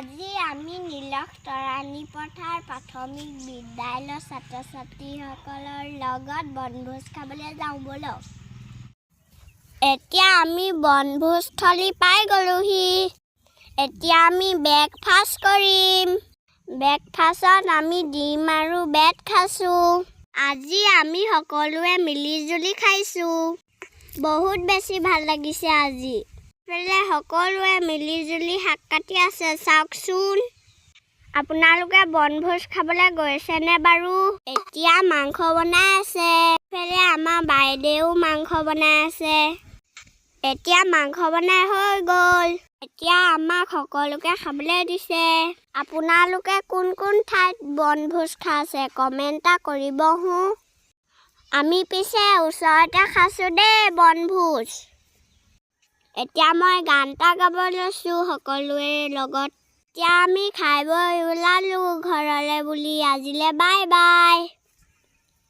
আজি আমি নীলক তৰাণী পথাৰ প্ৰাথমিক বিদ্যালয়ৰ ছাত্ৰ-ছাত্ৰীসকলৰ লগত বনভোজ খাবলৈ যাওঁ বলক। এতিয়া আমি বনভোজস্থলী পাই গ'লোহি। এতিয়া আমি ব্ৰেকফাষ্ট কৰিম। ব্ৰেকফাষ্টত আমি ডিম আৰু ব্ৰেড খাইছোঁ। আজি আমি সকলোৱে মিলি-জুলি খাইছোঁ। বহুত বেছি ভাল লাগিছে আজি। সকলোৱে মিলি-জুলি শাক কাটি আছে চাওকচোন। আপোনালোকে বনভোজ খাবলৈ গৈছেনে বাৰু? এতিয়া মাংস বনাই আছে। আমাৰ বাইদেউ মাংস বনাই আছে। এতিয়া মাংস বনাই হৈ গ'ল। এতিয়া আমাক সকলোকে খাবলৈ দিছে। আপোনালোকে কোন কোন ঠাইত বনভোজ খাইছে কমেণ্ট এটা কৰিব হো। আমি পিছে ওচৰতে খাইছোঁ দেই বনভোজ। এতিয়া মই গান এটা গাব লৈছোঁ সকলোৰে লগত। এতিয়া আমি খাই বৈ ওলালোঁ ঘৰলৈ বুলি। আজিলৈ বাই বাই।